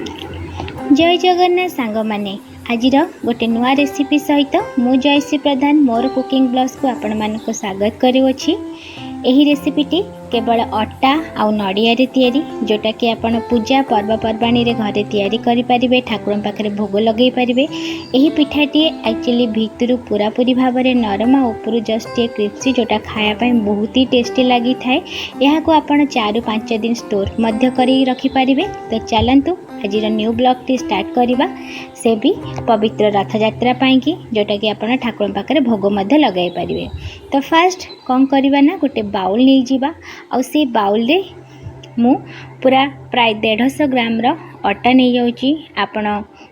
जय जगन्नाथ सांग माने आज गोटे नुआ रेसिपी सहित मु जयश्री प्रधान मोर कुकिंग ब्लॉग्स को आपण मानक स्वागत करुँची। यही रेसिपीटी केवल अटा आउ नड़िया तैयारी जोटा कि आपण पूजा पर्वपर्वाणी रे घरे तैयारी करि परिबे, ठाकुर पाखरे भोग लगे पारिबे। यही पिठाटी एक्चुअली भितरु पूरा पूरी भाव में नरम और ऊपर जस्ट ये क्रिस्पी जोटा खाया पाई बहुत ही टेस्टी लगी थाए। यहाँ को आपण 4-5 दिन स्टोर मध्य करी रखि परिबे। तो चलंतु आज न्यू ब्लॉग टी स्टार्ट करवा, से भी पवित्र रथ यात्रा पाई जोटा कि आपण ठाकुर पाखरे भोग मध्य लगे पारिबे। तो फास्ट कौन करवा ना गोटे बाउल नहीं जीवा और से बाउल रे मु पूरा प्राय 150 ग्राम रो अटा नहीं जाऊँगी। आपण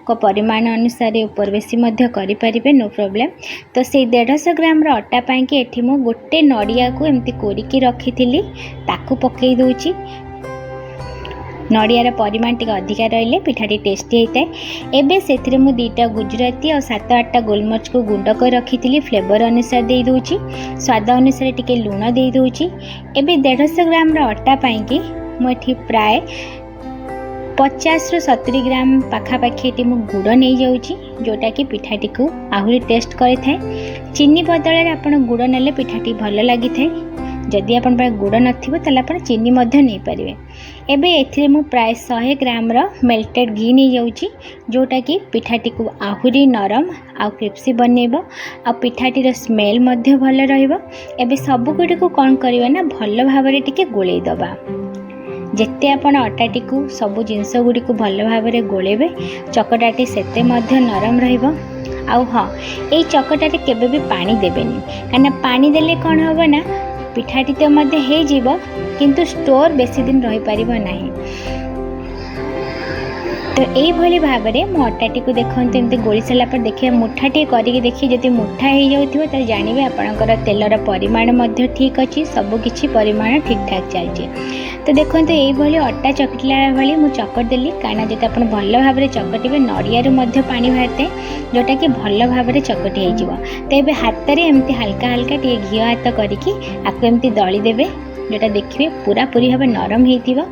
को परिमाण अनुसार ऊपर बेसी मध्य करि परिबे, नो प्रॉब्लम। तो से 150 ग्राम रो अटा पाई कि एठी मु गोटे नड़िया को एमती कोरिकी रखी ताकू पकई दूची। नड़ियार परिमाण टी अधिका रहिले पिठाटी टेस्टी होता है। एबे से मु 2टा गुजराती और 7-8टा गोलमरिच को गुंड कर रखी फ्लेवर अनुसार दे दूची। स्वाद अनुसार टिके लूण दे दूची। एबे 150 ग्राम रो अटा पाई कि मुझे प्राय 50 ରୁ 70 ग्राम पाखापाखी ये मु गुड़ नहीं जाऊँगी जोटा कि पिठाटी को आहरी टेस्ट करे। चीनी बदल में आप गुड़ नेले पिठाटी भल लगी थाए। जदि आप गुड़ नथिबो ताले आपण चीनी मध्य नहीं पारिबे। एबे एथिरे मु प्राय 100 ग्राम रो मेल्टेड घी नहीं जाऊँगी जोटा कि पिठाटी को आहरी नरम आ क्रिस्पी बनइबो आ पिठाटी रो स्मेल मध्य भल रहिबो। एबे सब गुडी को कोन करबा ना भल भाबरे टिके गोळेई दबा। जेते आपण अटाटी को सब जिनस गुडी को भल भाबरे गोळेबे चकटाटी सेते मध्य नरम रहिबो। आउ हाँ, ये चकटाटे केबे भी पानी देबेनी, काना पानी देले कोन होबो ना पिठाटी तो मध्य हे जीवो किंतु स्टोर बेसी दिन रही पारिबो नाही। तो यही भली भाव में मो अटाटी को देखते एमती गोली सारा पर देखिए मुठाटे करके देखिए जब मुठा हो जाऊँ तो जानवे आपणकर तेलर परिमाण मध्य ठीक अच्छी, सबकि परिमाण ठीक ठाक चलती। तो देखो यही भली अटा चकटिला भाई मुझे चकट देली कहीं जो आप भल भाव में चकटे नड़ियारू पानी बाहर जोटा कि भल भाव में चकटी हो। तो ये हाथ में एमती हल्का हल्का टे घी हाथ करके आपको एमती दली देवे जोटा देखिए पूरा पूरी भाव नरम हो।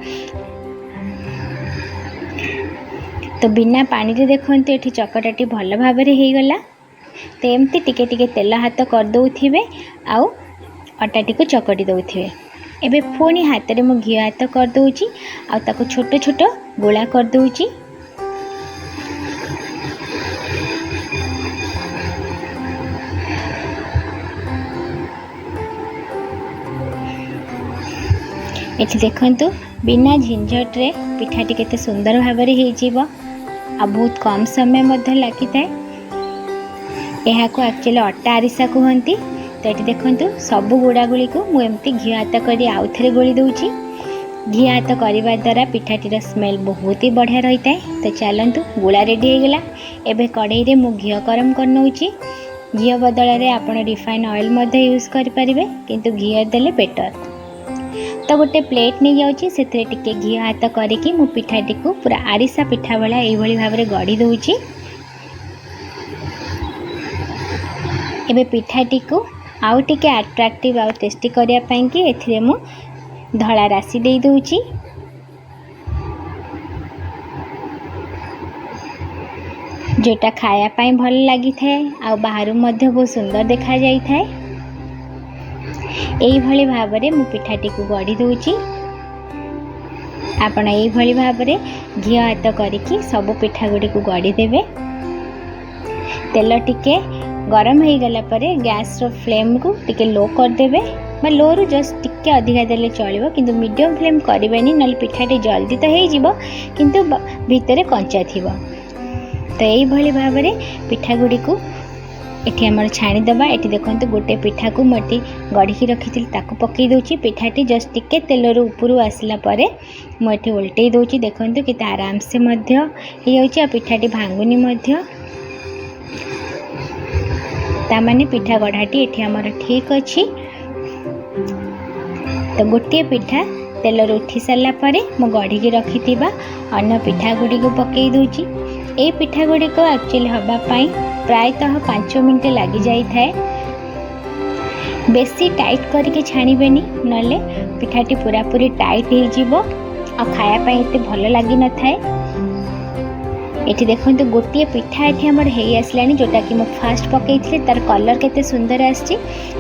तो बिना पानी रे देखते ये चकटाटी भल भाव में हो गला। तो एमती टिके टिके तेल हाथ कर दौथे आउ अटाटी को चकटी दौथे। एबे पुणी हाथ में मु घी हाथ कर दूची आ ताको छोट छोट गोला कर दूची। ये देखंतु बिना झंझट रे पिठाटी केते सुंदर भाव में हो आ बहुत कम समय मध्य लगी थाए। यह को एक्चुअली अटा आरिसा कहती। तो ये देखंतु सब गुड़ागुड़ी को मुझे घी हाथ कर आउ थे गोली दूची। घी हाथ करने द्वारा पिठाटीर स्मेल बहुत ही बढ़िया रही है। तो चलतु गुला रेडी हो गला। एबे कड़ाई रे मु घी गरम कर नौची। घी बदल में आप रिफाइन ऑयल यूज करें किंतु घी देले बेटर। तो गोटे प्लेट नहीं जाऊँगी से टिके घी हाथ करके मु पिठाटी को पूरा आरिसा पिठा भाया यही भाव में गढ़ी दूची। एबे पिठाटी को आउ टिके अट्रैक्टिव आउ टेस्टी करने कि एथिरे मु धला राशि दे दूची। जोटा खाया पाई भल लगी थाए आ बाहर मध्य बहुत सुंदर देखा जाई थाए। यही भली भाव में मु पिठाटी को गढ़ी दूची। आपण यही भली भाव में घी हाथ करके सब पिठा गुड़ी को गढ़ी देवे। तेल टिके गरम हो गला परे गैस रो फ्लेम को टिके लो कर देवे। मैं लो रु जस्ट टिके अधिका देले चलिबो किंतु मीडियम फ्लेम करबेनी नल पिठाटी जल्दी तो हो जिवो किंतु भितरे कंचा थिबो। तो यही भली भाव में पिठा गुड़ी को एठी हमर छाणी दबा। एठी देखंतु गोटे पिठा को मटी गढ़ी रखी ताकू पकई दूची। पिठाटी जस्ट टिके तेल रो ऊपर आसला परे मु एठी उल्टई दूची। देखंतु कि आराम से मध्य हो जाउची आ पिठाटी भांगुनी मध्य। तामाने पिठा गढ़ाटी एठी हमर ठीक अच्छी। तो गोटे पिठा तेल रो उठी सारा परे मु गढ़ी की रखी अन्य पिठा गुड़ी को पकई दूची। ए पिठा गुड़ी को एक्चुअली हवा पाई प्रायतः 5 मिनट लगी जाई थाए। बेसी टाइट करके छाणीबेनी नले पिठाटी पूरा पूरी टाइट हो जीवो आ खाया पाई एते भल लगी न थाए। ये देखो गोटे पिठा ये आम आसला जोटा कि फास्ट पकई तार कलर केते सुंदर आसी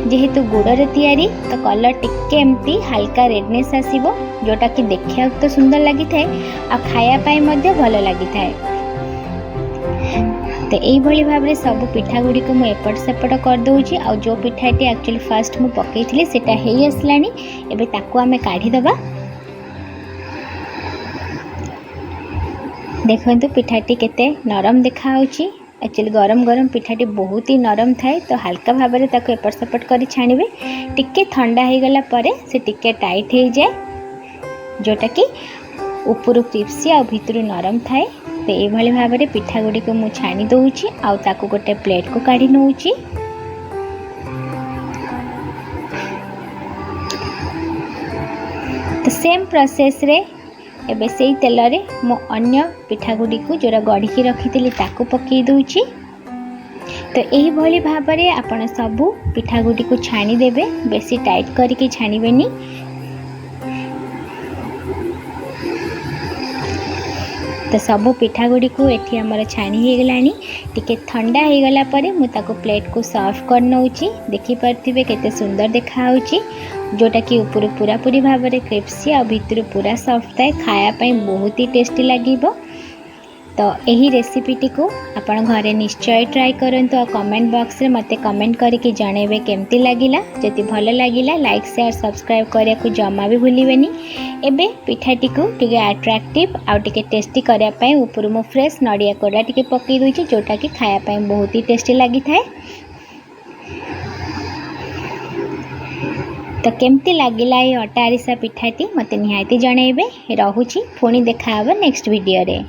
जेहेतु गुड़े तैयारी तो कलर टिके एमती हल्का रेडनेस आसीबो जोटा कि देखा तो सुंदर लगी थाए आ खायापाई मध्य भल लगी थाए। तो यही भाव में सब पिठा गुड़ी को मुझे एपट सेपट कर दूची आ जो पिठाटी एक्चुअली फास्ट मुझे पकई सेटा हो आसलानी एबे ताकू आमे काढ़ी दबा। देखो पिठाटी केते नरम देखा एक्चुअली गरम गरम पिठाटी बहुत ही नरम थाए तो हल्का भाव में ताको एपट सेपट कर छाणिबे टिके ठंडा हो गला परे से टिके टाइट हो जाए जोटा कि ऊपर क्रिप्सी आ भितर नरम थाए। तो ये भाव में पिठा गुड़ी को मुझे छाणी दूची आ ताको गोटे प्लेट को काढ़ी नौची। तो सेम प्रोसेस रे एबे से तेल रे मो अन्य पिठा गुड़ी को जोरा गढ़ी रखी ताकू पकई दूची। तो यही भली भाव में आपण सबू पिठा गुड़ी को छाणी देबे बेसी टाइट करके छाणीबेनी। तो सबू पिठा गुड़ी को एठी हमर छाणी हो गलानी टिके ठंडा हो गला परे मु ताको प्लेट को सर्व कर नौची। देखि परथिबे केते सुंदर देखा होची जोटा कि ऊपर पूरा पूरी भाव में क्रिप्सी आ भितर पूरा सॉफ्ट है खायापाई बहुत ही टेस्टी लगिबो। तो यही रेसिपीटी को आपण घरे निश्चय ट्राई करंतु आ कमेंट बॉक्स रे मते कमेंट करके जणेबे केमती लागिला। जति भल लागिला लाइक शेयर सब्सक्राइब करिया को जमा भी भूलिबेनी। एबे पिठाटी को टिके अट्रैक्टिव आ टिके टेस्टी करिया पई ऊपर मो फ्रेश नडिया कोडा टिके पकई दोची जोटा कि खायापाई बहुत ही टेस्टी लागि थाए। तो केमती लगिला ये अटा आरिसा पिठाटी मते निहायती जणेबे। रहुची पुणी देखा नेक्स्ट वीडियो रे।